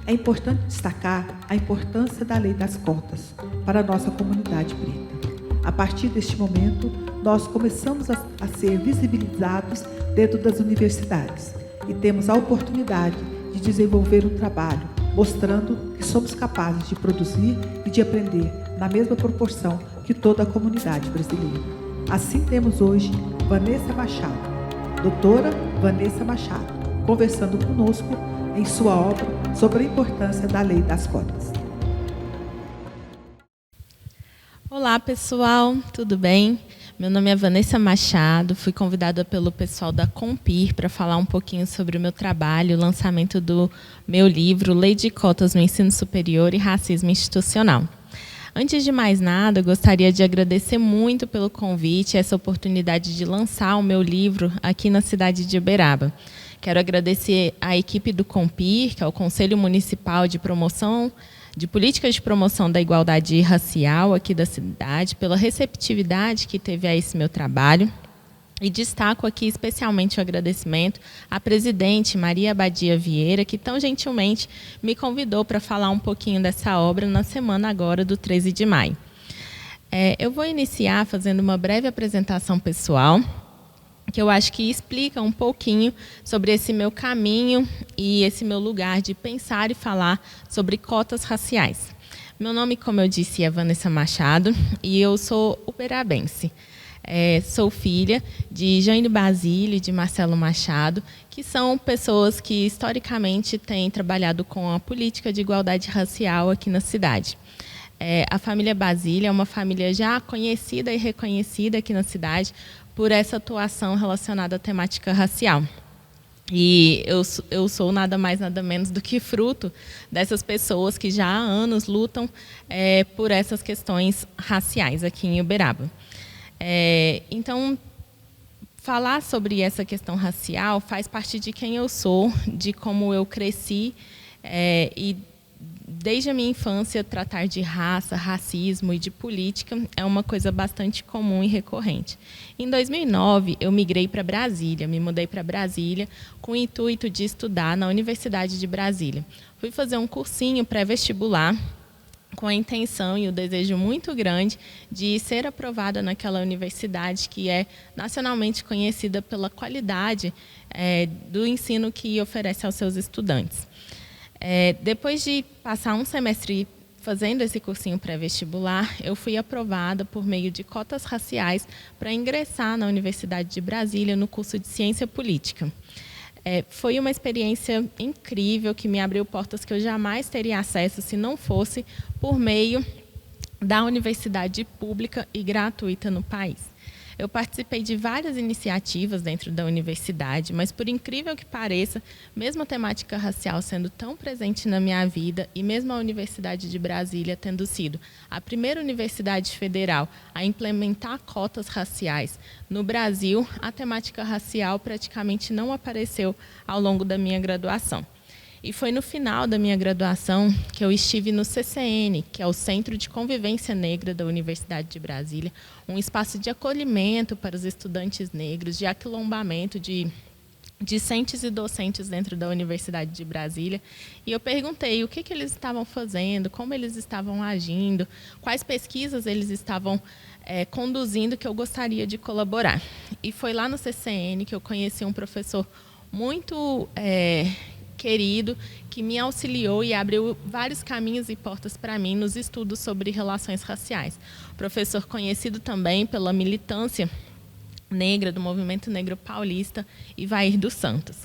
É importante destacar a importância da Lei das Cotas para a nossa comunidade preta. A partir deste momento, nós começamos a ser visibilizados dentro das universidades e temos a oportunidade de desenvolver um trabalho mostrando que somos capazes de produzir e de aprender na mesma proporção que toda a comunidade brasileira. Assim temos hoje Vanessa Machado, doutora Vanessa Machado, conversando conosco em sua obra sobre a importância da Lei das Cotas. Olá, pessoal, tudo bem? Meu nome é Vanessa Machado, fui convidada pelo pessoal da Compir para falar um pouquinho sobre o meu trabalho, o lançamento do meu livro Lei de Cotas no Ensino Superior e Racismo Institucional. Antes de mais nada, eu gostaria de agradecer muito pelo convite e essa oportunidade de lançar o meu livro aqui na cidade de Uberaba. Quero agradecer à equipe do Compir, que é o Conselho Municipal de Políticas de Promoção da Igualdade Racial aqui da cidade, pela receptividade que teve a esse meu trabalho. E destaco aqui especialmente o agradecimento à presidente Maria Abadia Vieira, que tão gentilmente me convidou para falar um pouquinho dessa obra na semana agora do 13 de maio. Eu vou iniciar fazendo uma breve apresentação pessoal, que eu acho que explica um pouquinho sobre esse meu caminho e esse meu lugar de pensar e falar sobre cotas raciais. Meu nome, como eu disse, é Vanessa Machado e eu sou uberabense. Sou filha de Jane Basílio e de Marcelo Machado, que são pessoas que historicamente têm trabalhado com a política de igualdade racial aqui na cidade. A família Basílio é uma família já conhecida e reconhecida aqui na cidade por essa atuação relacionada à temática racial. E eu sou nada mais, nada menos do que fruto dessas pessoas que já há anos lutam por essas questões raciais aqui em Uberaba. Então, falar sobre essa questão racial faz parte de quem eu sou, de como eu cresci e desde a minha infância tratar de raça, racismo e de política é uma coisa bastante comum e recorrente. Em 2009, eu migrei para Brasília, me mudei para Brasília com o intuito de estudar na Universidade de Brasília. Fui fazer um cursinho pré-vestibular com a intenção e o desejo muito grande de ser aprovada naquela universidade que é nacionalmente conhecida pela qualidade do ensino que oferece aos seus estudantes. Depois de passar um semestre fazendo esse cursinho pré-vestibular, eu fui aprovada por meio de cotas raciais para ingressar na Universidade de Brasília no curso de Ciência Política. Foi uma experiência incrível que me abriu portas que eu jamais teria acesso se não fosse por meio da universidade pública e gratuita no país. Eu participei de várias iniciativas dentro da universidade, mas, por incrível que pareça, mesmo a temática racial sendo tão presente na minha vida e mesmo a Universidade de Brasília tendo sido a primeira universidade federal a implementar cotas raciais no Brasil, a temática racial praticamente não apareceu ao longo da minha graduação. E foi no final da minha graduação que eu estive no CCN, que é o Centro de Convivência Negra da Universidade de Brasília, um espaço de acolhimento para os estudantes negros, de aquilombamento de discentes e docentes dentro da Universidade de Brasília. E eu perguntei o que eles estavam fazendo, como eles estavam agindo, quais pesquisas eles estavam conduzindo que eu gostaria de colaborar. E foi lá no CCN que eu conheci um professor muito querido, que me auxiliou e abriu vários caminhos e portas para mim nos estudos sobre relações raciais. Professor conhecido também pela militância negra do Movimento Negro Paulista, Ivair dos Santos.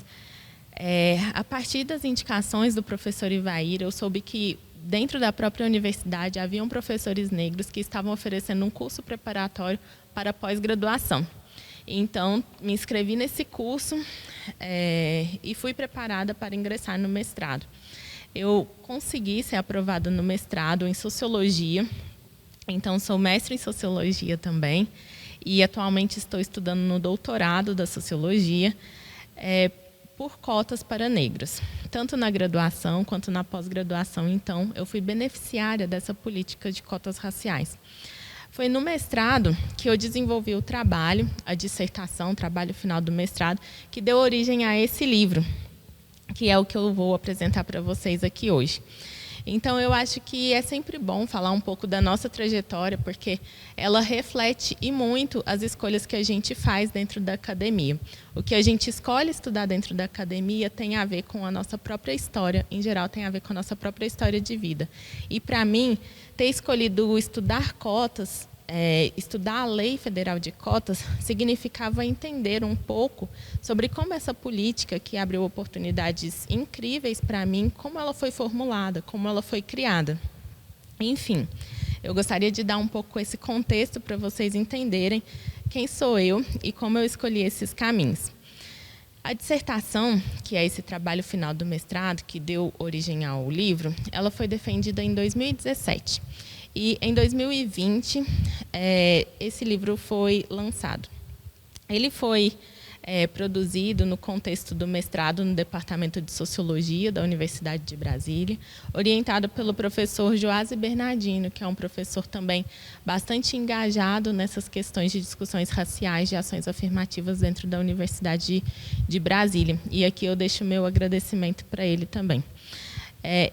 A partir das indicações do professor Ivair, eu soube que dentro da própria universidade haviam professores negros que estavam oferecendo um curso preparatório para pós-graduação. Então, me inscrevi nesse curso e fui preparada para ingressar no mestrado. Eu consegui ser aprovada no mestrado em Sociologia, então sou mestre em Sociologia também, e atualmente estou estudando no doutorado da Sociologia por cotas para negros, tanto na graduação quanto na pós-graduação. Então, eu fui beneficiária dessa política de cotas raciais. Foi no mestrado que eu desenvolvi o trabalho, a dissertação, o trabalho final do mestrado, que deu origem a esse livro, que é o que eu vou apresentar para vocês aqui hoje. Então, eu acho que é sempre bom falar um pouco da nossa trajetória, porque ela reflete e muito as escolhas que a gente faz dentro da academia. O que a gente escolhe estudar dentro da academia tem a ver com a nossa própria história, em geral, tem a ver com a nossa própria história de vida. E, para mim, ter escolhido estudar cotas, estudar a Lei Federal de Cotas, significava entender um pouco sobre como essa política, que abriu oportunidades incríveis para mim, como ela foi formulada, como ela foi criada. Enfim, eu gostaria de dar um pouco esse contexto para vocês entenderem quem sou eu e como eu escolhi esses caminhos. A dissertação, que é esse trabalho final do mestrado, que deu origem ao livro, ela foi defendida em 2017. E, em 2020, esse livro foi lançado. Ele foi produzido no contexto do mestrado no Departamento de Sociologia da Universidade de Brasília, orientado pelo professor Joásio Bernardino, que é um professor também bastante engajado nessas questões de discussões raciais, de ações afirmativas dentro da Universidade de Brasília. E aqui eu deixo o meu agradecimento para ele também.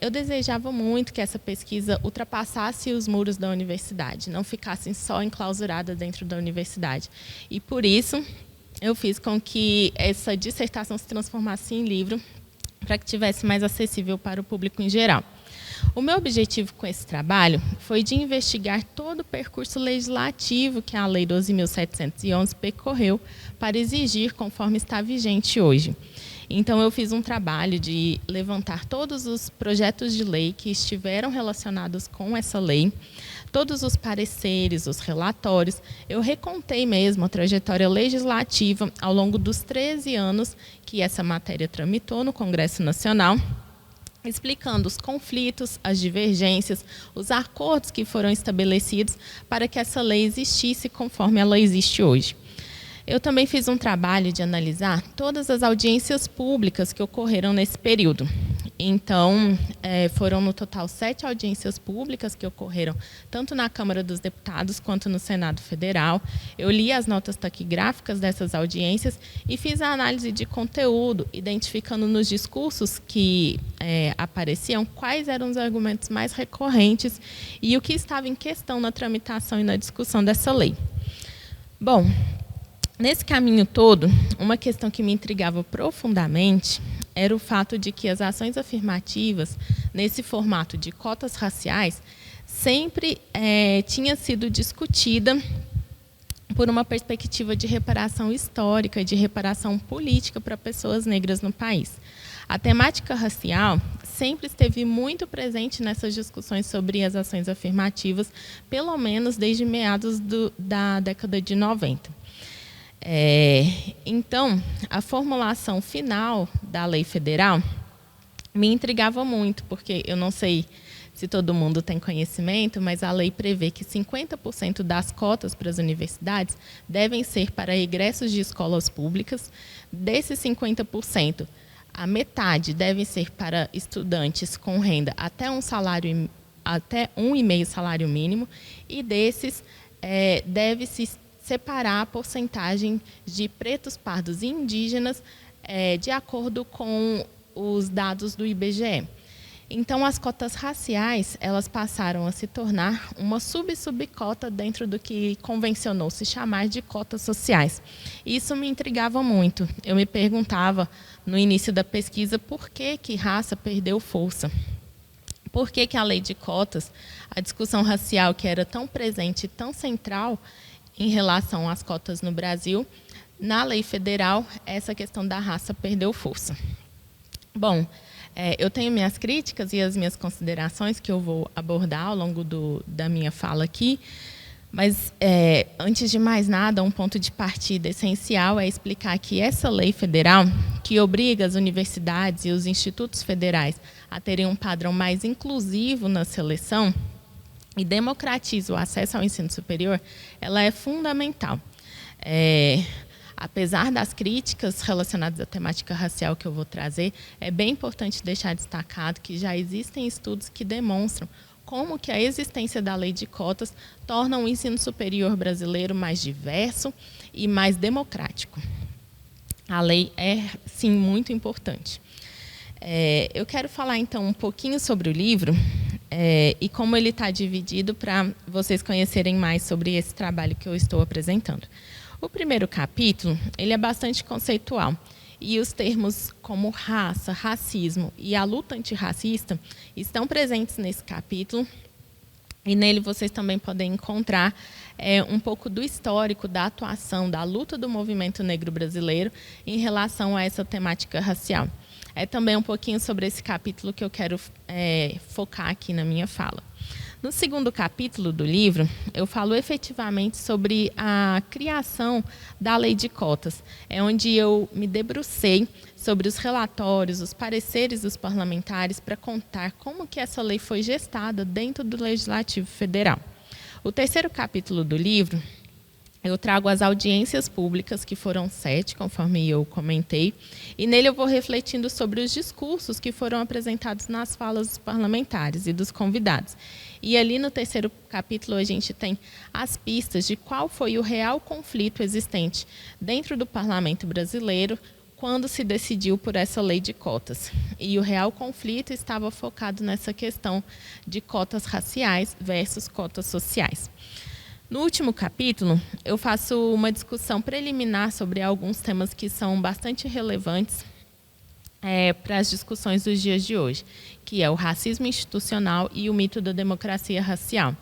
Eu desejava muito que essa pesquisa ultrapassasse os muros da universidade, não ficasse só enclausurada dentro da universidade. E, por isso, eu fiz com que essa dissertação se transformasse em livro, para que tivesse mais acessível para o público em geral. O meu objetivo com esse trabalho foi de investigar todo o percurso legislativo que a Lei 12.711 percorreu para exigir, conforme está vigente hoje. Então, eu fiz um trabalho de levantar todos os projetos de lei que estiveram relacionados com essa lei, todos os pareceres, os relatórios. Eu recontei mesmo a trajetória legislativa ao longo dos 13 anos que essa matéria tramitou no Congresso Nacional, explicando os conflitos, as divergências, os acordos que foram estabelecidos para que essa lei existisse conforme ela existe hoje. Eu também fiz um trabalho de analisar todas as audiências públicas que ocorreram nesse período. Então, foram no total 7 audiências públicas que ocorreram, tanto na Câmara dos Deputados quanto no Senado Federal. Eu li as notas taquigráficas dessas audiências e fiz a análise de conteúdo, identificando nos discursos que apareciam quais eram os argumentos mais recorrentes e o que estava em questão na tramitação e na discussão dessa lei. Bom, nesse caminho todo, uma questão que me intrigava profundamente era o fato de que as ações afirmativas, nesse formato de cotas raciais, sempre tinha sido discutida por uma perspectiva de reparação histórica, de reparação política para pessoas negras no país. A temática racial sempre esteve muito presente nessas discussões sobre as ações afirmativas, pelo menos desde meados da década de 90. Então, a formulação final da lei federal me intrigava muito, porque eu não sei se todo mundo tem conhecimento, mas a lei prevê que 50% das cotas para as universidades devem ser para egressos de escolas públicas. Desses 50%, a metade deve ser para estudantes com renda até 1,5 salário mínimo, e desses deve-se separar a porcentagem de pretos, pardos e indígenas de acordo com os dados do IBGE. Então, as cotas raciais, elas passaram a se tornar uma subcota dentro do que convencionou-se chamar de cotas sociais. Isso me intrigava muito. Eu me perguntava, no início da pesquisa, por que raça perdeu força? Por que a lei de cotas, a discussão racial que era tão presente e tão central em relação às cotas no Brasil, na lei federal, essa questão da raça perdeu força? Bom, eu tenho minhas críticas e as minhas considerações que eu vou abordar ao longo da minha fala aqui, mas, antes de mais nada, um ponto de partida essencial é explicar que essa lei federal, que obriga as universidades e os institutos federais a terem um padrão mais inclusivo na seleção e democratiza o acesso ao ensino superior, ela é fundamental. Apesar das críticas relacionadas à temática racial que eu vou trazer, é bem importante deixar destacado que já existem estudos que demonstram como que a existência da lei de cotas torna o ensino superior brasileiro mais diverso e mais democrático. A lei é, sim, muito importante. Eu quero falar, então, um pouquinho sobre o livro e como ele está dividido para vocês conhecerem mais sobre esse trabalho que eu estou apresentando. O primeiro capítulo ele é bastante conceitual e os termos como raça, racismo e a luta antirracista estão presentes nesse capítulo. E nele vocês também podem encontrar um pouco do histórico da atuação, da luta do movimento negro brasileiro em relação a essa temática racial. É também um pouquinho sobre esse capítulo que eu quero focar aqui na minha fala. No segundo capítulo do livro, eu falo efetivamente sobre a criação da lei de cotas. É onde eu me debrucei sobre os relatórios, os pareceres dos parlamentares para contar como que essa lei foi gestada dentro do Legislativo Federal. O terceiro capítulo do livro, eu trago as audiências públicas, que foram 7, conforme eu comentei, e nele eu vou refletindo sobre os discursos que foram apresentados nas falas dos parlamentares e dos convidados. E ali no terceiro capítulo a gente tem as pistas de qual foi o real conflito existente dentro do parlamento brasileiro quando se decidiu por essa lei de cotas. E o real conflito estava focado nessa questão de cotas raciais versus cotas sociais. No último capítulo, eu faço uma discussão preliminar sobre alguns temas que são bastante relevantes para as discussões dos dias de hoje, que é o racismo institucional e o mito da democracia racial.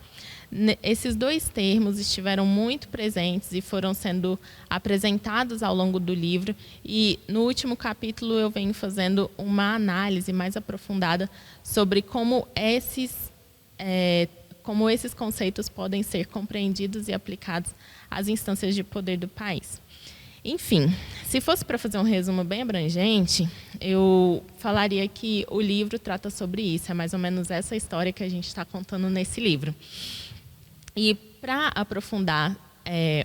Esses dois termos estiveram muito presentes e foram sendo apresentados ao longo do livro, e no último capítulo eu venho fazendo uma análise mais aprofundada sobre como esses conceitos podem ser compreendidos e aplicados às instâncias de poder do país. Enfim, se fosse para fazer um resumo bem abrangente, eu falaria que o livro trata sobre isso, é mais ou menos essa história que a gente está contando nesse livro. E para aprofundar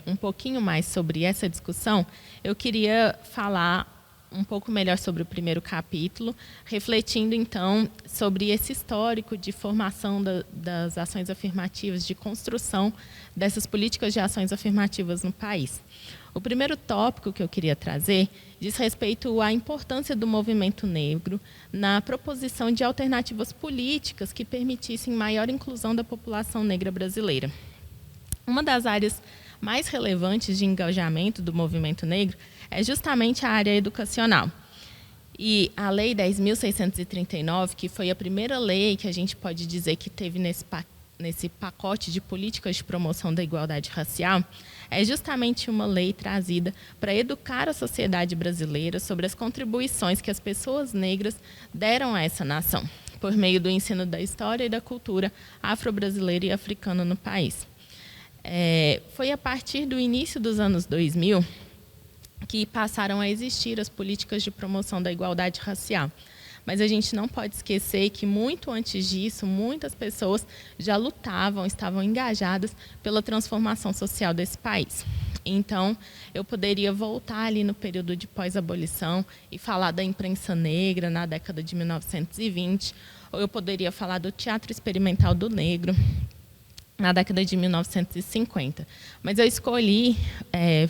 um pouquinho mais sobre essa discussão, eu queria falar um pouco melhor sobre o primeiro capítulo, refletindo, então, sobre esse histórico de formação das ações afirmativas, de construção dessas políticas de ações afirmativas no país. O primeiro tópico que eu queria trazer diz respeito à importância do movimento negro na proposição de alternativas políticas que permitissem maior inclusão da população negra brasileira. Uma das áreas mais relevantes de engajamento do movimento negro é justamente a área educacional. E a Lei 10.639, que foi a primeira lei que a gente pode dizer que teve nesse pacote de políticas de promoção da igualdade racial, é justamente uma lei trazida para educar a sociedade brasileira sobre as contribuições que as pessoas negras deram a essa nação, por meio do ensino da história e da cultura afro-brasileira e africana no país. Foi a partir do início dos anos 2000 que passaram a existir as políticas de promoção da igualdade racial. Mas a gente não pode esquecer que, muito antes disso, muitas pessoas já lutavam, estavam engajadas pela transformação social desse país. Então, eu poderia voltar ali no período de pós-abolição e falar da imprensa negra na década de 1920, ou eu poderia falar do teatro experimental do negro na década de 1950. Mas eu escolhi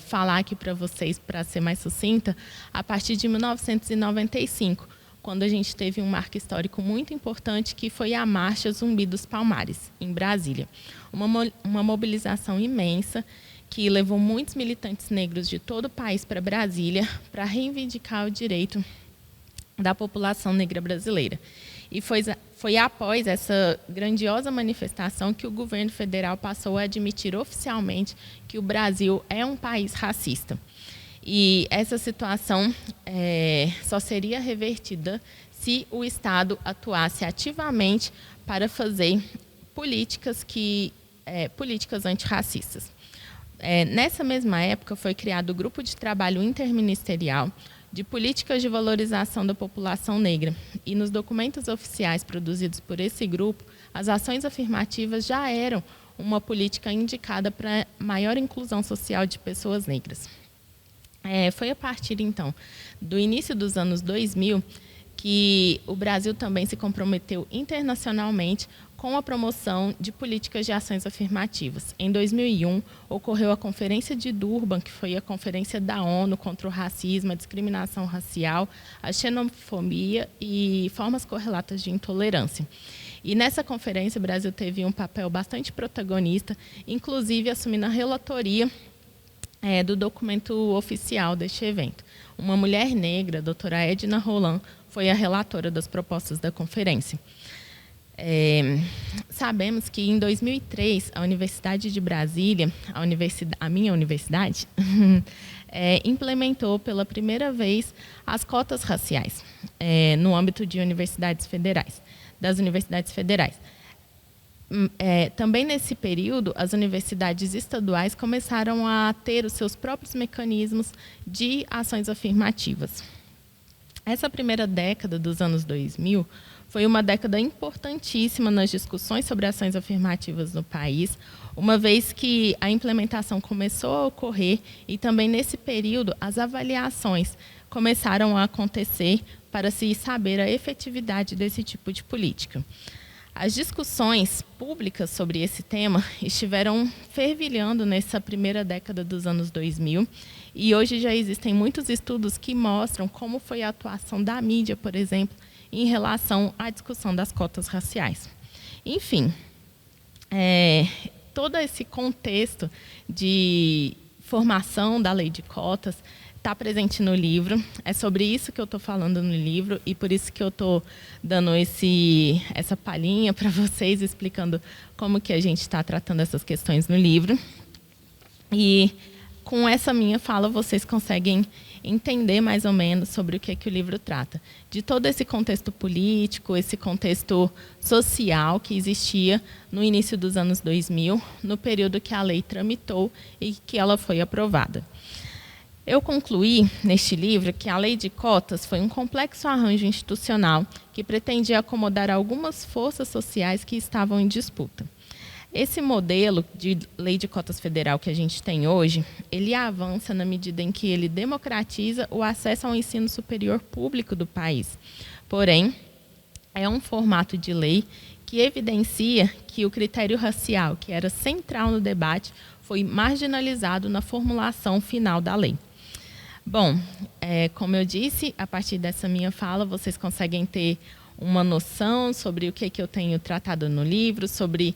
falar aqui para vocês, para ser mais sucinta, a partir de 1995, quando a gente teve um marco histórico muito importante, que foi a Marcha Zumbi dos Palmares, em Brasília. Uma mobilização imensa que levou muitos militantes negros de todo o país para Brasília para reivindicar o direito da população negra brasileira. E foi após essa grandiosa manifestação que o governo federal passou a admitir oficialmente que o Brasil é um país racista. E essa situação só seria revertida se o Estado atuasse ativamente para fazer políticas antirracistas. Nessa mesma época, foi criado o Grupo de Trabalho Interministerial de Políticas de Valorização da População Negra. E nos documentos oficiais produzidos por esse grupo, as ações afirmativas já eram uma política indicada para maior inclusão social de pessoas negras. Foi a partir, então, do início dos anos 2000 que o Brasil também se comprometeu internacionalmente com a promoção de políticas de ações afirmativas. Em 2001, ocorreu a Conferência de Durban, que foi a conferência da ONU contra o racismo, a discriminação racial, a xenofobia e formas correlatas de intolerância. E nessa conferência, o Brasil teve um papel bastante protagonista, inclusive assumindo a relatoria do documento oficial deste evento. Uma mulher negra, a doutora Edna Roland, foi a relatora das propostas da conferência. Sabemos que, em 2003, a Universidade de Brasília, a minha universidade, implementou pela primeira vez as cotas raciais no âmbito de das universidades federais. Também nesse período, as universidades estaduais começaram a ter os seus próprios mecanismos de ações afirmativas. Essa primeira década dos anos 2000 foi uma década importantíssima nas discussões sobre ações afirmativas no país, uma vez que a implementação começou a ocorrer e também nesse período as avaliações começaram a acontecer para se saber a efetividade desse tipo de política. As discussões públicas sobre esse tema estiveram fervilhando nessa primeira década dos anos 2000 e hoje já existem muitos estudos que mostram como foi a atuação da mídia, por exemplo, em relação à discussão das cotas raciais. Enfim, todo esse contexto de formação da lei de cotas está presente no livro. É sobre isso que eu estou falando no livro e por isso que eu estou dando essa palhinha para vocês, explicando como que a gente está tratando essas questões no livro. E com essa minha fala, vocês conseguem entender mais ou menos sobre o que o livro trata. De todo esse contexto político, esse contexto social que existia no início dos anos 2000, no período que a lei tramitou e que ela foi aprovada. Eu concluí, neste livro, que a lei de cotas foi um complexo arranjo institucional que pretendia acomodar algumas forças sociais que estavam em disputa. Esse modelo de lei de cotas federal que a gente tem hoje, ele avança na medida em que ele democratiza o acesso ao ensino superior público do país. Porém, é um formato de lei que evidencia que o critério racial, que era central no debate, foi marginalizado na formulação final da lei. Bom, como eu disse, a partir dessa minha fala, vocês conseguem ter uma noção sobre o que eu tenho tratado no livro, sobre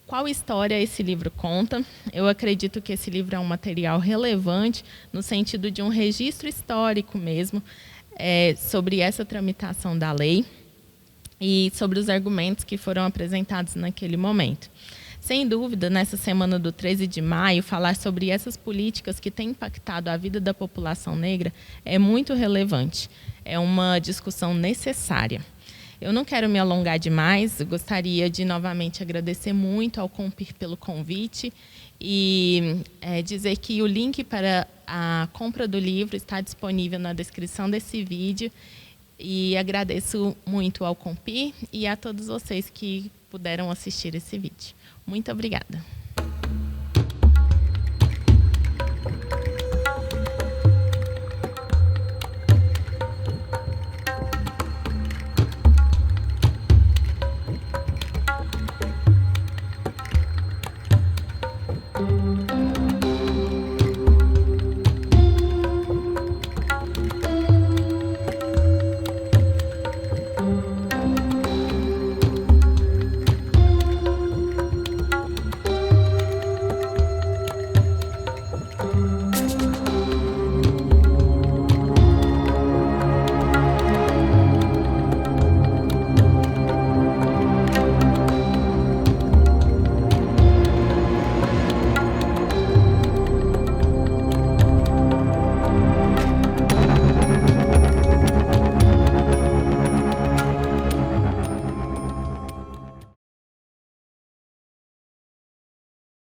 qual história esse livro conta. Eu acredito que esse livro é um material relevante no sentido de um registro histórico mesmo sobre essa tramitação da lei e sobre os argumentos que foram apresentados naquele momento. Sem dúvida, nessa semana do 13 de maio, falar sobre essas políticas que têm impactado a vida da população negra é muito relevante. É uma discussão necessária. Eu não quero me alongar demais, eu gostaria de novamente agradecer muito ao Compir pelo convite e dizer que o link para a compra do livro está disponível na descrição desse vídeo e agradeço muito ao Compir e a todos vocês que puderam assistir esse vídeo. Muito obrigada.